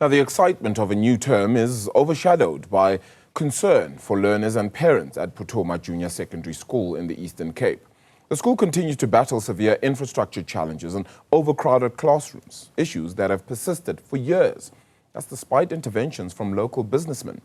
Now, the excitement of a new term is overshadowed by concern for learners and parents at Putuma Junior Secondary School in the Eastern Cape. The school continues to battle severe infrastructure challenges and overcrowded classrooms, issues that have persisted for years. That's despite interventions from local businessmen.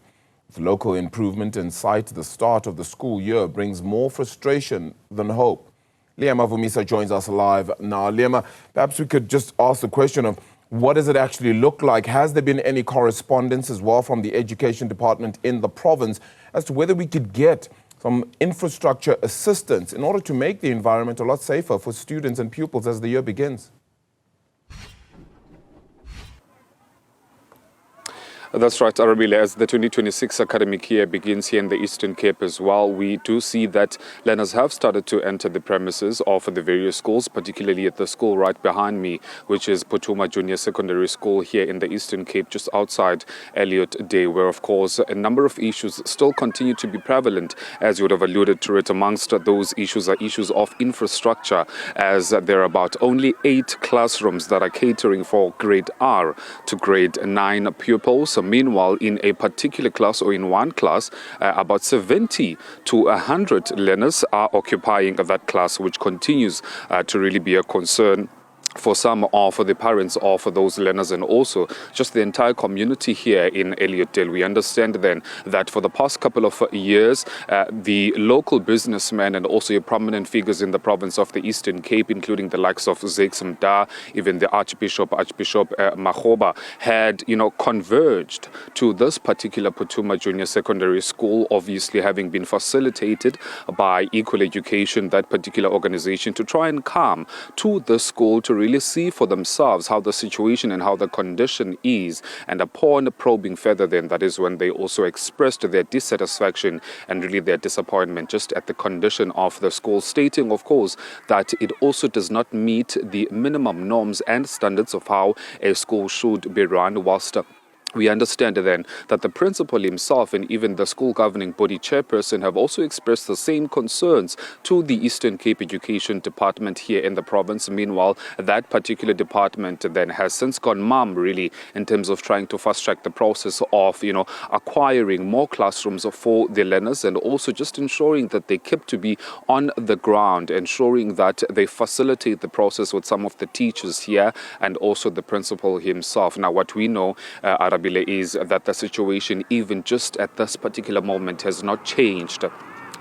With local improvement in sight, the start of the school year brings more frustration than hope. Liyema Vumisa joins us live now. Liyema, perhaps we could just ask the question of what does it actually look like? Has there been any correspondence as well from the education department in the province as to whether we could get some infrastructure assistance in order to make the environment a lot safer for students and pupils as the year begins? That's right, Arabile. As the 2026 academic year begins here in the Eastern Cape as well, we do see that learners have started to enter the premises of the various schools, particularly at the school right behind me, which is Putuma Junior Secondary School here in the Eastern Cape, just outside Elliot Day, where, of course, a number of issues still continue to be prevalent, as you would have alluded to it. Amongst those issues are issues of infrastructure, as there are about only 8 classrooms that are catering for grade R to grade 9 pupils. So meanwhile, in a particular class or in one class, about 70 to 100 learners are occupying that class, which continues to really be a concern for some or for the parents or for those learners and also just the entire community here in Elliotdale. We understand then that for the past couple of years, the local businessmen and also your prominent figures in the province of the Eastern Cape, including the likes of Zakes Mda, even the Archbishop Makgoba, had, converged to this particular Putuma Junior Secondary School, obviously having been facilitated by Equal Education, that particular organization, to try and come to the school to really see for themselves how the situation and how the condition is. And upon probing further, then that is when they also expressed their dissatisfaction and really their disappointment just at the condition of the school, stating, of course, that it also does not meet the minimum norms and standards of how a school should be run, whilst we understand then that the principal himself and even the school governing body chairperson have also expressed the same concerns to the Eastern Cape Education Department here in the province. Meanwhile, that particular department then has since gone mum, really, in terms of trying to fast-track the process of, acquiring more classrooms for the learners and also just ensuring that they keep to be on the ground, ensuring that they facilitate the process with some of the teachers here and also the principal himself. Now, what we know, is that the situation, even just at this particular moment, has not changed.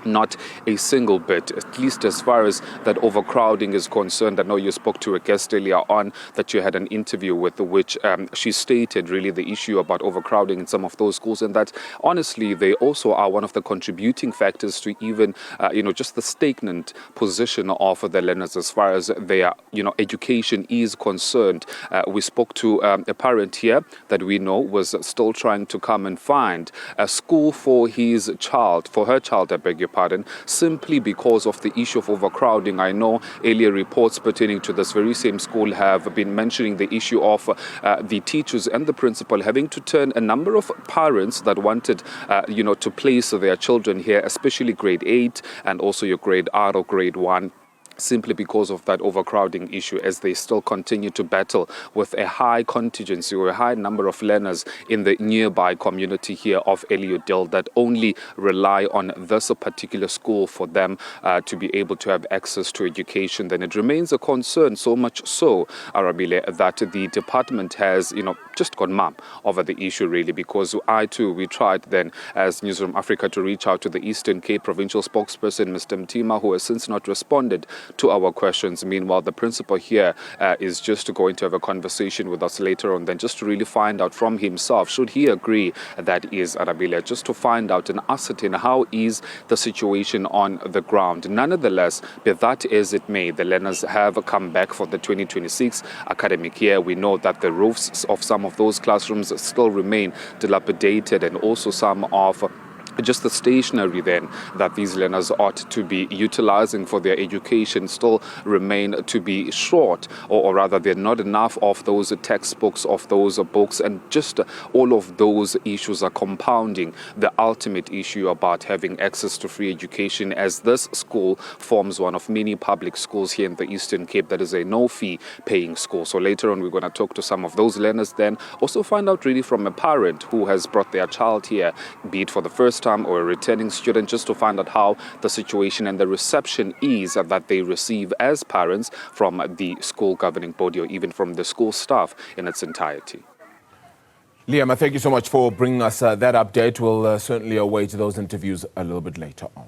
Not a single bit, at least as far as that overcrowding is concerned. I know you spoke to a guest earlier on that you had an interview with, which she stated really the issue about overcrowding in some of those schools, and that honestly they also are one of the contributing factors to even just the stagnant position of the learners as far as their education is concerned. We spoke to a parent here that we know was still trying to come and find a school for her child, I beg your pardon, simply because of the issue of overcrowding. I know earlier reports pertaining to this very same school have been mentioning the issue of the teachers and the principal having to turn a number of parents that wanted, to place their children here, especially grade 8 and also your grade R or grade 1, simply because of that overcrowding issue, as they still continue to battle with a high contingency or a high number of learners in the nearby community here of Elliotdale that only rely on this particular school for them to be able to have access to education. Then it remains a concern, so much so, Arabile, that the department has, just gone mum over the issue, really, because we tried then as Newzroom Afrika to reach out to the Eastern Cape provincial spokesperson, Mr. Mtima, who has since not responded to our questions. Meanwhile, the principal here is just going to have a conversation with us later on, then just to really find out from himself, should he agree that is Arabile, just to find out and ascertain how is the situation on the ground. Nonetheless, be that as it may, the learners have come back for the 2026 academic year. We know that the roofs of some of those classrooms still remain dilapidated, and also some of just the stationery then that these learners ought to be utilizing for their education still remain to be short, or rather there are not enough of those textbooks, of those books, and just all of those issues are compounding the ultimate issue about having access to free education, as this school forms one of many public schools here in the Eastern Cape that is a no-fee paying school. So later on we're going to talk to some of those learners, then also find out really from a parent who has brought their child here, be it for the first time or a returning student, just to find out how the situation and the reception is that they receive as parents from the school governing body or even from the school staff in its entirety. Liyema, thank you so much for bringing us that update. We'll certainly await those interviews a little bit later on.